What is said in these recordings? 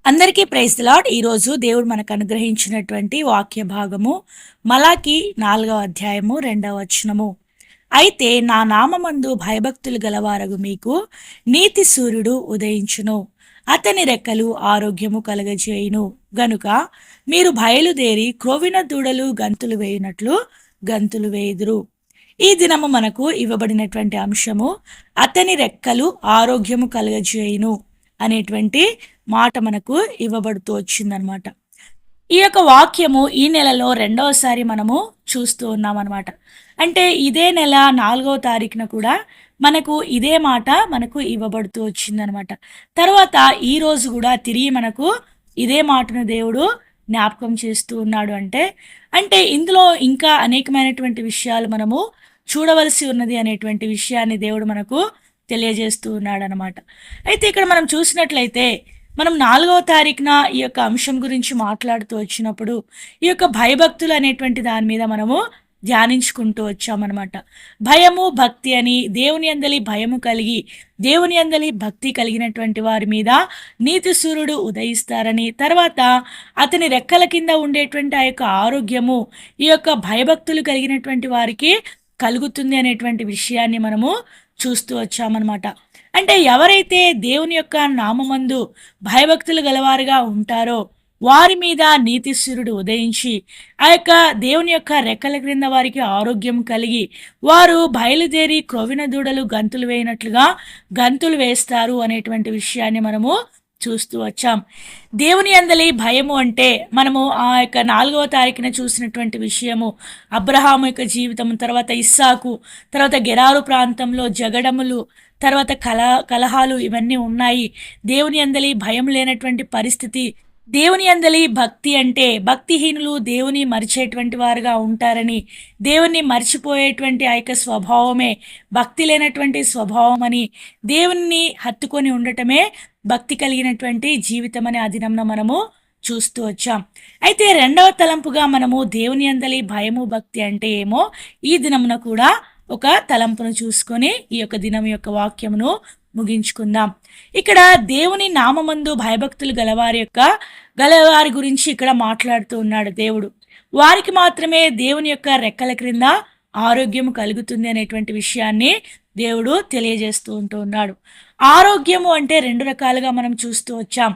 అందరికీ praise the lord. ఈరోజు దేవుడు మనకు అనుగ్రహించినటువంటి వాక్య భాగము మలాకి 4వ అధ్యాయము 2వ వచనము. అయితే నా నామమందు భయభక్తులు గలవారగు మీకు నీతి సూర్యుడు ఉదయించును, అతని రెక్కలు ఆరోగ్యము కలగజేయును గనుక మీరు బయలుదేరి క్రొవ్విన దూడలు గంతులు వేయునట్లు గంతులు వేయుదురు. ఈ దినము మనకు ఇవ్వబడినటువంటి అంశము అతని రెక్కలు ఆరోగ్యము కలగజేయును అనేటువంటి మాట మనకు ఇవ్వబడుతూ వచ్చిందనమాట. ఈ యొక్క వాక్యము ఈ నెలలో రెండవసారి మనము చూస్తూ ఉన్నాం అనమాట. అంటే ఇదే నెల 4వ తారీఖున కూడా మనకు ఇదే మాట మనకు ఇవ్వబడుతూ వచ్చిందనమాట. తర్వాత ఈ రోజు కూడా తిరిగి మనకు ఇదే మాటను దేవుడు జ్ఞాపకం చేస్తూ ఉన్నాడు. అంటే ఇందులో ఇంకా అనేకమైనటువంటి విషయాలు మనము చూడవలసి ఉన్నది అనేటువంటి విషయాన్ని దేవుడు మనకు తెలియజేస్తూ ఉన్నాడు అనమాట. అయితే ఇక్కడ మనం చూసినట్లయితే మనం 4వ తారీఖున ఈ యొక్క అంశం గురించి మాట్లాడుతూ వచ్చినప్పుడు ఈ యొక్క భయభక్తులు అనేటువంటి దాని మీద మనము ధ్యానించుకుంటూ వచ్చామన్నమాట. భయము భక్తి అని, దేవుని యందలి భయము కలిగి దేవుని యందలి భక్తి కలిగినటువంటి వారి మీద నీతి సూర్యుడు ఉదయిస్తారని, తర్వాత అతని రెక్కల కింద ఉండేటువంటి ఆ యొక్క ఆరోగ్యము ఈ యొక్క భయభక్తులు కలిగినటువంటి వారికి కలుగుతుంది అనేటువంటి విషయాన్ని మనము చూస్తూ వచ్చామన్నమాట. అంటే ఎవరైతే దేవుని యొక్క నామమందు భయభక్తులు గలవారుగా ఉంటారో వారి మీద నీతిశ్వరుడు ఉదయించి ఆ యొక్క దేవుని యొక్క రెక్కల క్రింద వారికి ఆరోగ్యం కలిగి వారు బయలుదేరి క్రొవ్విన దూడలు గంతులు వేయినట్లుగా గంతులు వేస్తారు అనేటువంటి విషయాన్ని మనము చూస్తూ వచ్చాం. దేవుని యందలి భయము అంటే మనము ఆ యొక్క 4వ తారీఖున చూసినటువంటి విషయము అబ్రహాము యొక్క జీవితం, తర్వాత ఇస్సాకు, తర్వాత గెరారు ప్రాంతంలో జగడములు, తర్వాత కలహాలు ఇవన్నీ ఉన్నాయి. దేవుని యందలి భయం లేనటువంటి పరిస్థితి. దేవుని యందలి భక్తి అంటే భక్తిహీనులు దేవుని మరిచేటువంటి వారుగా ఉంటారని, దేవుణ్ణి మర్చిపోయేటువంటి ఆ యొక్క స్వభావమే భక్తి లేనటువంటి స్వభావం అని, దేవుణ్ణి హత్తుకొని ఉండటమే భక్తి కలిగినటువంటి జీవితం అనే అదినంలో మనము చూస్తూ వచ్చాం. అయితే రెండవ తలంపుగా మనము దేవుని యందలి భయము భక్తి అంటే ఏమో ఈ దినమున కూడా ఒక తలంపును చూసుకొని ఈ యొక్క దినం యొక్క వాక్యమును ముగించుకుందాం. ఇక్కడ దేవుని నామమందు భయభక్తులు గలవారి గురించి ఇక్కడ మాట్లాడుతూ ఉన్నాడు దేవుడు. వారికి మాత్రమే దేవుని యొక్క రెక్కల క్రింద ఆరోగ్యం కలుగుతుంది అనేటువంటి విషయాన్ని దేవుడు తెలియజేస్తూ ఉన్నాడు. ఆరోగ్యము అంటే 2 రకాలుగా మనం చూస్తూ వచ్చాం.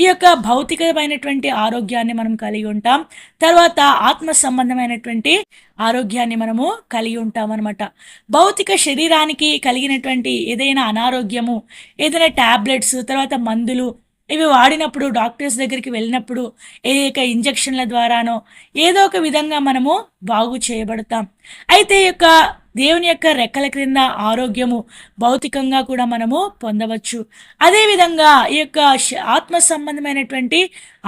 ఈ యొక్క భౌతికమైనటువంటి ఆరోగ్యాన్ని మనం కలిగి ఉంటాం, తర్వాత ఆత్మ సంబంధమైనటువంటి ఆరోగ్యాన్ని మనము కలిగి ఉంటాం అనమాట. భౌతిక శరీరానికి కలిగినటువంటి ఏదైనా అనారోగ్యము, ఏదైనా టాబ్లెట్స్, తర్వాత మందులు ఇవి వాడినప్పుడు డాక్టర్స్ దగ్గరికి వెళ్ళినప్పుడు ఏక ఇంజక్షన్ల ద్వారానో ఏదో ఒక విధంగా మనము బాగు చేయబడతాం. అయితే ఈ యొక్క దేవుని యొక్క రెక్కల క్రింద ఆరోగ్యము భౌతికంగా కూడా మనము పొందవచ్చు. అదేవిధంగా ఈ యొక్క ఆత్మ సంబంధమైనటువంటి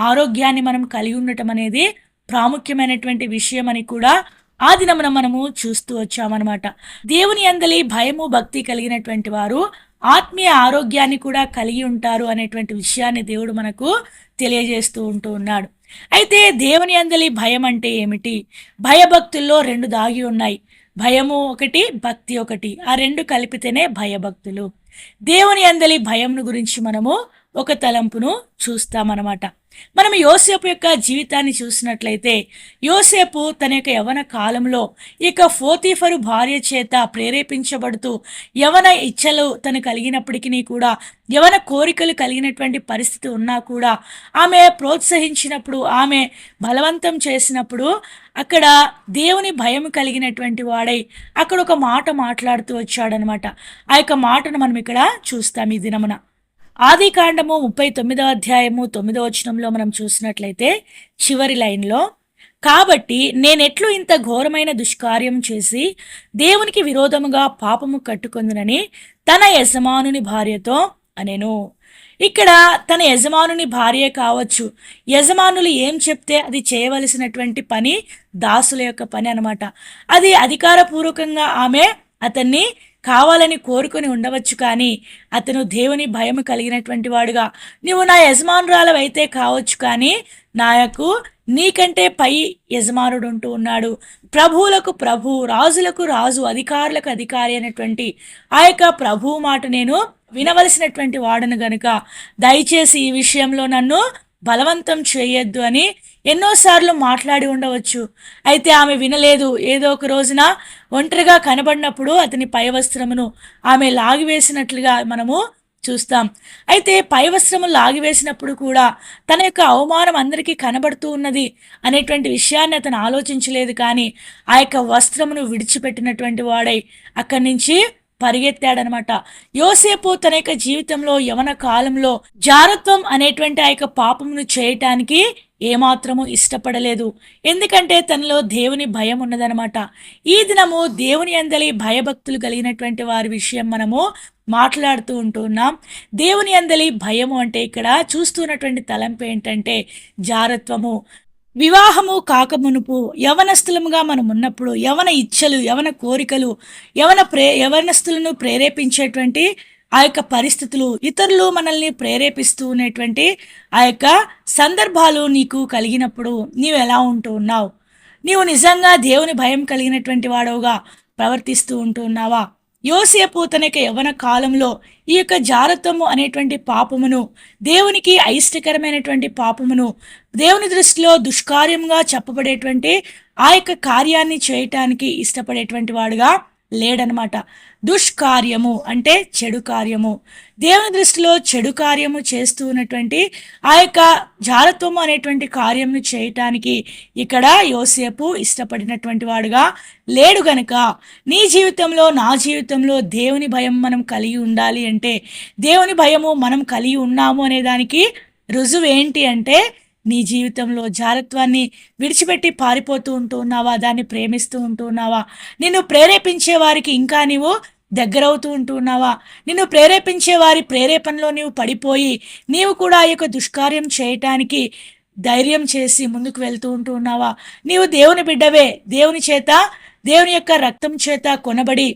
ఆరోగ్యాన్ని మనం కలిగి ఉండటం అనేది ప్రాముఖ్యమైనటువంటి విషయం అని కూడా ఆ దినమున మనము చూస్తూ వచ్చామన్నమాట. దేవుని యందలి భయము భక్తి కలిగినటువంటి వారు ఆత్మీయ ఆరోగ్యాన్ని కూడా కలిగి ఉంటారు అనేటువంటి విషయాన్ని దేవుడు మనకు తెలియజేస్తూ ఉన్నాడు. అయితే దేవుని యందలి భయం అంటే ఏమిటి? భయభక్తుల్లో 2 దాగి ఉన్నాయి. భయము ఒకటి, భక్తి ఒకటి. ఆ 2 కలిపితేనే భయభక్తులు. దేవుని యందలి భయంను గురించి మనము ఒక తలంపును చూస్తామన్నమాట. మనం యోసేపు యొక్క జీవితాన్ని చూసినట్లయితే యోసేపు తన యొక్క యవన కాలంలో ఇక పోతీఫరు భార్య చేత ప్రేరేపించబడుతూ యవన ఇచ్చలు తను కలిగినప్పటికీ కూడా, యవన కోరికలు కలిగినటువంటి పరిస్థితి ఉన్నా కూడా ఆమె ప్రోత్సహించినప్పుడు, ఆమె బలవంతం చేసినప్పుడు అక్కడ దేవుని భయం కలిగినటువంటి వాడై అక్కడ ఒక మాట మాట్లాడుతూ వచ్చాడనమాట. ఆ యొక్క మాటను మనం ఇక్కడ చూస్తాం ఈ దినమున. ఆదికాండము 39వ అధ్యాయము 9వ వచనంలో మనం చూసినట్లయితే చివరి లైన్లో, కాబట్టి నేనెట్లు ఇంత ఘోరమైన దుష్కార్యం చేసి దేవునికి విరోధముగా పాపము కట్టుకొందునని తన యజమానుని భార్యతో అనెను. ఇక్కడ తన యజమానుని భార్య కావచ్చు, యజమానులు ఏం చెప్తే అది చేయవలసినటువంటి పని దాసుల యొక్క పని అనమాట. అది అధికారపూర్వకంగా ఆమె అతన్ని కావాలని కోరుకొని ఉండవచ్చు, కానీ అతను దేవుని భయం కలిగినటువంటి వాడుగా, నువ్వు నా యజమానురాలవైతే కావచ్చు, కానీ నాకు నీకంటే పై యజమానుడు ఉంటూ ఉన్నాడు, ప్రభువులకు ప్రభు, రాజులకు రాజు, అధికారులకు అధికారి అనేటువంటి ఆ యొక్క ప్రభువు మాట నేను వినవలసినటువంటి వాడను గనుక దయచేసి ఈ విషయంలో నన్ను బలవంతం చేయొద్దు అని ఎన్నోసార్లు మాట్లాడి ఉండవచ్చు. అయితే ఆమె వినలేదు. ఏదో ఒక రోజున ఒంటరిగా కనబడినప్పుడు అతని పై వస్త్రమును ఆమె లాగివేసినట్లుగా మనము చూస్తాం. అయితే పై వస్త్రము లాగివేసినప్పుడు కూడా తన యొక్క అవమానం అందరికీ కనబడుతూ ఉన్నది అనేటువంటి విషయాన్ని అతను ఆలోచించలేదు, కానీ ఆ యొక్క వస్త్రమును విడిచిపెట్టినటువంటి వాడై అక్కడి నుంచి పరిగెత్తాడనమాట. యోసేపు తన యొక్క జీవితంలో యవన కాలంలో జారత్వం అనేటువంటి ఆ యొక్క పాపమును చేయటానికి ఏమాత్రము ఇష్టపడలేదు. ఎందుకంటే తనలో దేవుని భయం ఉన్నదనమాట. ఈ దినము దేవుని యందలి భయభక్తులు కలిగినటువంటి వారి విషయం మనము మాట్లాడుతూ ఉంటున్నాం. దేవుని యందలి భయము అంటే ఇక్కడ చూస్తున్నటువంటి తలంపు ఏంటంటే జారత్వము. వివాహము కాకమునుపు యవనస్తులముగా మనం ఉన్నప్పుడు యవన ఇచ్చలు, యవన కోరికలు, యవనస్తులను ప్రేరేపించేటువంటి ఆ యొక్క పరిస్థితులు, ఇతరులు మనల్ని ప్రేరేపిస్తూ ఉన్నటువంటి ఆ యొక్క సందర్భాలు నీకు కలిగినప్పుడు నీవు ఎలా ఉంటూ ఉన్నావు? నీవు నిజంగా దేవుని భయం కలిగినటువంటి వాడవుగా ప్రవర్తిస్తూ ఉంటూ ఉన్నావా? యోసేపు తన యొక్క యవన కాలంలో ఈ యొక్క జారత్వము అనేటువంటి పాపమును, దేవునికి అయిష్టకరమైనటువంటి పాపమును, దేవుని దృష్టిలో దుష్కార్యంగా చెప్పబడేటువంటి ఆ యొక్క కార్యాన్ని చేయటానికి ఇష్టపడేటువంటి వాడుగా లేడనమాట. దుష్కార్యము అంటే చెడు కార్యము, దేవుని దృష్టిలో చెడు కార్యము చేస్తూ ఉన్నటువంటి ఆ యొక్క జారత్వము అనేటువంటి కార్యమును చేయటానికి ఇక్కడ యోసేపు ఇష్టపడినటువంటి వాడుగా లేడు. గనుక నీ జీవితంలో, నా జీవితంలో దేవుని భయం మనం కలిగి ఉండాలి అంటే, దేవుని భయము మనం కలిగి ఉన్నాము అనే దానికి రుజువు ఏంటి అంటే, నీ జీవితంలో జారత్వాన్ని విడిచిపెట్టి పారిపోతూ ఉంటూ ఉన్నావా? దాన్ని ప్రేమిస్తూ ఉంటూ ఉన్నావా? నిన్ను ప్రేరేపించే వారికి ఇంకా నీవు దగ్గరవుతూ ఉంటూ ఉన్నావా? నిన్ను ప్రేరేపించే వారి ప్రేరేపణలో నీవు పడిపోయి నీవు కూడా ఆ యొక్క దుష్కార్యం చేయటానికి ధైర్యం చేసి ముందుకు వెళ్తూ ఉంటూ ఉన్నావా? నీవు దేవుని బిడ్డవే, దేవుని చేత, దేవుని యొక్క రక్తం చేత కొనబడి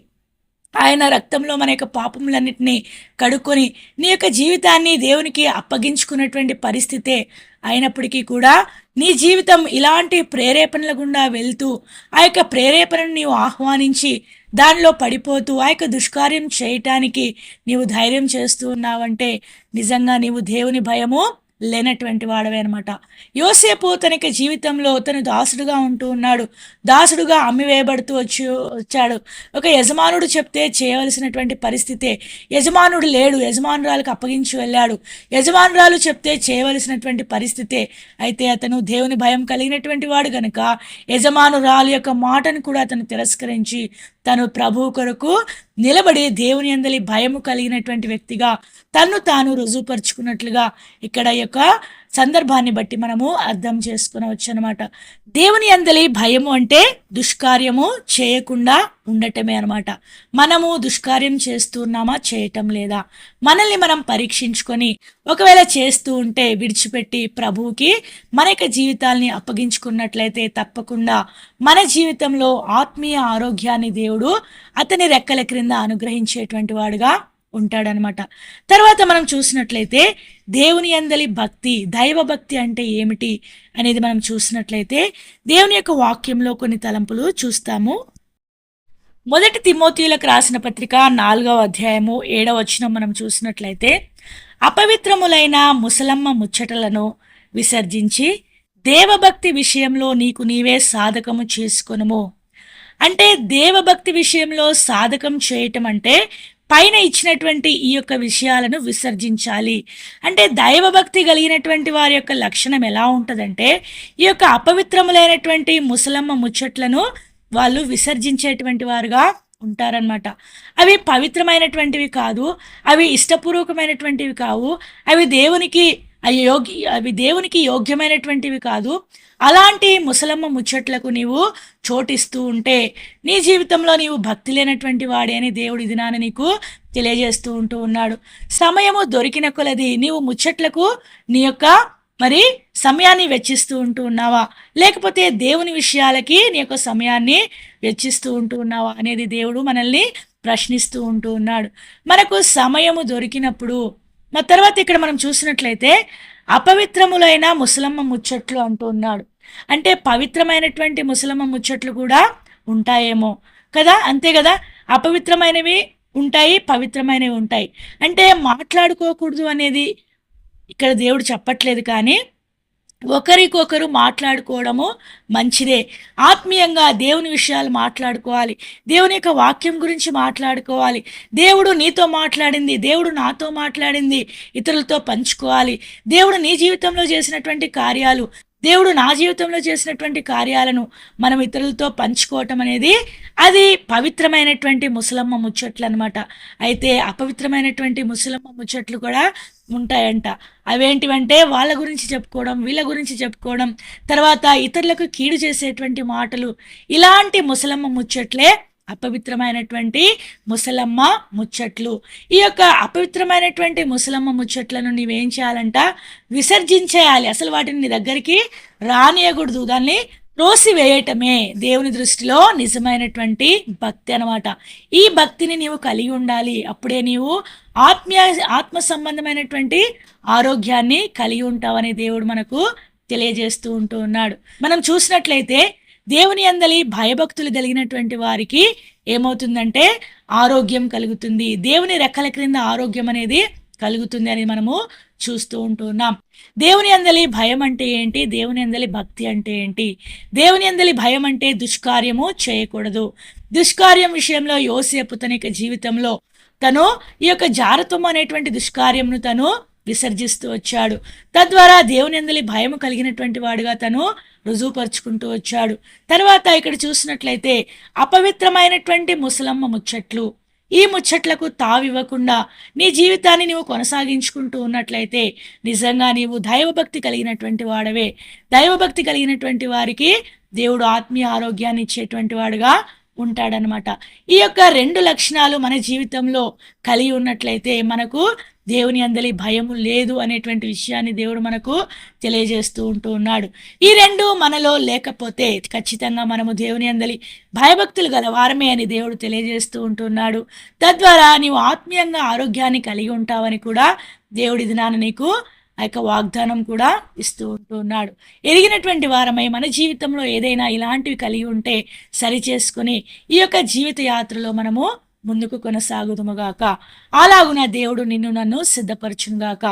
ఆయన రక్తంలో మన యొక్క పాపములన్నిటినీ కడుక్కొని నీ యొక్క జీవితాన్ని దేవునికి అప్పగించుకున్నటువంటి పరిస్థితే అయినప్పటికీ కూడా నీ జీవితం ఇలాంటి ప్రేరేపణల గుండా వెళ్తూ ఆ యొక్క ప్రేరేపణను నీవు ఆహ్వానించి దానిలో పడిపోతూ ఆ యొక్క దుష్కార్యం చేయటానికి నీవు ధైర్యం చేస్తూ ఉన్నావంటే నిజంగా నీవు దేవుని భయము లేనటువంటి వాడవే అనమాట. యోసేపు తన యొక్క జీవితంలో తను దాసుడుగా ఉంటూ ఉన్నాడు. దాసుడుగా అమ్మివేయబడుతూ వచ్చాడు. ఒక యజమానుడు చెప్తే చేయవలసినటువంటి పరిస్థితే. యజమానుడు లేడు, యజమానురాలకు అప్పగించి వెళ్ళాడు. యజమానురాలు చెప్తే చేయవలసినటువంటి పరిస్థితే. అయితే అతను దేవుని భయం కలిగినటువంటి వాడు గనుక యజమానురాలు యొక్క మాటను కూడా అతను తిరస్కరించి తను ప్రభువు కొరకు నిలబడి దేవుని యందలి భయము కలిగినటువంటి వ్యక్తిగా తన్ను తాను రుజువుపరుచుకున్నట్లుగా ఇక్కడ యొక్క సందర్భాన్ని బట్టి మనము అర్థం చేసుకునవచ్చు అనమాట. దేవుని యందలి భయము అంటే దుష్కార్యము చేయకుండా ఉండటమే అనమాట. మనము దుష్కార్యం చేస్తున్నామా, చేయటం లేదా? మనల్ని మనం పరీక్షించుకొని ఒకవేళ చేస్తూ ఉంటే విడిచిపెట్టి ప్రభువుకి మన యొక్క జీవితాల్ని అప్పగించుకున్నట్లయితే తప్పకుండా మన జీవితంలో ఆత్మీయ ఆరోగ్యాన్ని దేవుడు అతని రెక్కల క్రింద అనుగ్రహించేటువంటి వాడుగా ఉంటాడనమాట. తర్వాత మనం చూసినట్లయితే దేవుని యందలి భక్తి, దైవ భక్తి అంటే ఏమిటి అనేది మనం చూసినట్లయితే దేవుని యొక్క వాక్యంలో కొన్ని తలంపులు చూస్తాము. మొదటి తిమోతియులకు రాసిన పత్రిక 4వ అధ్యాయము 7వ వచనం మనం చూసినట్లయితే, అపవిత్రములైన ముసలమ్మ ముచ్చటలను విసర్జించి దేవభక్తి విషయంలో నీకు నీవే సాధకము చేసుకొనుము. అంటే దేవభక్తి విషయంలో సాధకం చేయటం అంటే పైన ఇచ్చినటువంటి ఈ యొక్క విషయాలను విసర్జించాలి. అంటే దైవభక్తి కలిగినటువంటి వారి యొక్క లక్షణం ఎలా ఉంటుందంటే, ఈ యొక్క అపవిత్రములైనటువంటి ముసలమ్మ ముచ్చట్లను వాళ్ళు విసర్జించేటువంటి వారుగా ఉంటారనమాట. అవి పవిత్రమైనటువంటివి కాదు, అవి ఇష్టపూర్వకమైనటువంటివి కావు, అవి దేవునికి యోగ్యమైనటువంటివి కాదు. అలాంటి ముసలమ్మ ముచ్చట్లకు నీవు చోటిస్తూ ఉంటే నీ జీవితంలో నీవు భక్తి లేనటువంటి వాడే అని దేవుడి దినాన నీకు తెలియజేస్తూ ఉంటూ ఉన్నాడు. సమయము దొరికిన కొలది నీవు ముచ్చట్లకు నీ యొక్క సమయాన్ని వెచ్చిస్తూ ఉంటూ ఉన్నావా, లేకపోతే దేవుని విషయాలకి నీ యొక్క సమయాన్ని వెచ్చిస్తూ ఉంటూ ఉన్నావా అనేది దేవుడు మనల్ని ప్రశ్నిస్తూ ఉంటూ ఉన్నాడు. మనకు సమయము దొరికినప్పుడు తర్వాత ఇక్కడ మనం చూసినట్లయితే అపవిత్రములైన ముసలమ్మ ముచ్చట్లు అంటూ ఉన్నాడు. అంటే పవిత్రమైనటువంటి ముసలమ్మ ముచ్చట్లు కూడా ఉంటాయేమో కదా, అంతే కదా. అపవిత్రమైనవి ఉంటాయి, పవిత్రమైనవి ఉంటాయి. అంటే మాట్లాడుకోకూడదు అనేది ఇక్కడ దేవుడు చెప్పట్లేదు, కానీ ఒకరికొకరు మాట్లాడుకోవడము మంచిదే. ఆత్మీయంగా దేవుని విషయాలు మాట్లాడుకోవాలి, దేవుని యొక్క వాక్యం గురించి మాట్లాడుకోవాలి. దేవుడు నీతో మాట్లాడింది, దేవుడు నాతో మాట్లాడింది ఇతరులతో పంచుకోవాలి. దేవుడు నీ జీవితంలో చేసినటువంటి కార్యాలు, దేవుడు నా జీవితంలో చేసినటువంటి కార్యాలను మనం ఇతరులతో పంచుకోవటం అనేది అది పవిత్రమైనటువంటి ముసలమ్మ ముచ్చట్లు అనమాట. అయితే అపవిత్రమైనటువంటి ముసలమ్మ ముచ్చట్లు కూడా ఉంటాయంట. అవేంటివంటే వాళ్ళ గురించి చెప్పుకోవడం, వీళ్ళ గురించి చెప్పుకోవడం, తర్వాత ఇతరులకు కీడు చేసేటువంటి మాటలు, ఇలాంటి ముసలమ్మ ముచ్చట్లే అపవిత్రమైనటువంటి ముసలమ్మ ముచ్చట్లు. ఈ యొక్క అపవిత్రమైనటువంటి ముసలమ్మ ముచ్చట్లను నీవేం చేయాలంట, విసర్జించేయాలి. అసలు వాటిని నీ దగ్గరికి రానియకూడదు, దాన్ని త్రోసివేయటమే దేవుని దృష్టిలో నిజమైనటువంటి భక్తి అనమాట. ఈ భక్తిని నీవు కలిగి ఉండాలి, అప్పుడే నీవు ఆత్మ సంబంధమైనటువంటి ఆరోగ్యాన్ని కలిగి ఉంటావని దేవుడు మనకు తెలియజేస్తూ ఉంటూ ఉన్నాడు. మనం చూసినట్లయితే దేవుని యందలి భయభక్తులు కలిగినటువంటి వారికి ఏమవుతుందంటే ఆరోగ్యం కలుగుతుంది. దేవుని రెక్కల క్రింద ఆరోగ్యం అనేది కలుగుతుంది అని మనము చూస్తూ ఉంటున్నాం. దేవుని యందలి భయం అంటే ఏంటి, దేవుని యందలి భక్తి అంటే ఏంటి? దేవుని యందలి భయం అంటే దుష్కార్యము చేయకూడదు. దుష్కార్యం విషయంలో యోసేపు తన యొక్క జీవితంలో తను ఈ యొక్క జారత్వం అనేటువంటి దుష్కార్యంను తను విసర్జిస్తూ వచ్చాడు. తద్వారా దేవుని యందలి భయము కలిగినటువంటి వాడుగా తను రుజువుపరుచుకుంటూ వచ్చాడు. తర్వాత ఇక్కడ చూసినట్లయితే అపవిత్రమైనటువంటి ముసలమ్మ ముచ్చట్లు, ఈ ముచ్చట్లకు తావివ్వకుండా నీ జీవితాన్ని నీవు కొనసాగించుకుంటూ ఉన్నట్లయితే నిజంగా నీవు దైవభక్తి కలిగినటువంటి వాడవే. దైవభక్తి కలిగినటువంటి వారికి దేవుడు ఆత్మీయ ఆరోగ్యాన్ని ఇచ్చేటువంటి వాడుగా ఉంటాడనమాట. ఈ యొక్క రెండు లక్షణాలు మన జీవితంలో కలిగి ఉన్నట్లయితే మనకు దేవుని యందలి భయము లేదు అనేటువంటి విషయాన్ని దేవుడు మనకు తెలియజేస్తూ ఉంటూ ఉన్నాడు. ఈ రెండు మనలో లేకపోతే ఖచ్చితంగా మనము దేవుని యందలి భయభక్తులు గల వారమే అని దేవుడు తెలియజేస్తూ ఉంటున్నాడు. తద్వారా నీవు ఆత్మీయంగా ఆరోగ్యాన్ని కలిగి ఉంటావని కూడా దేవుడి దినాన నీకు ఆ యొక్క వాగ్దానం కూడా ఇస్తూ ఉంటూ ఉన్నాడు. ఎరిగినటువంటి వారమై మన జీవితంలో ఏదైనా ఇలాంటివి కలిగి ఉంటే సరి చేసుకుని ఈ యొక్క జీవిత యాత్రలో మనము ముందుకు కొనసాగుదుముగాక. అలాగున దేవుడు నిన్ను నన్ను సిద్ధపరచునుగాక.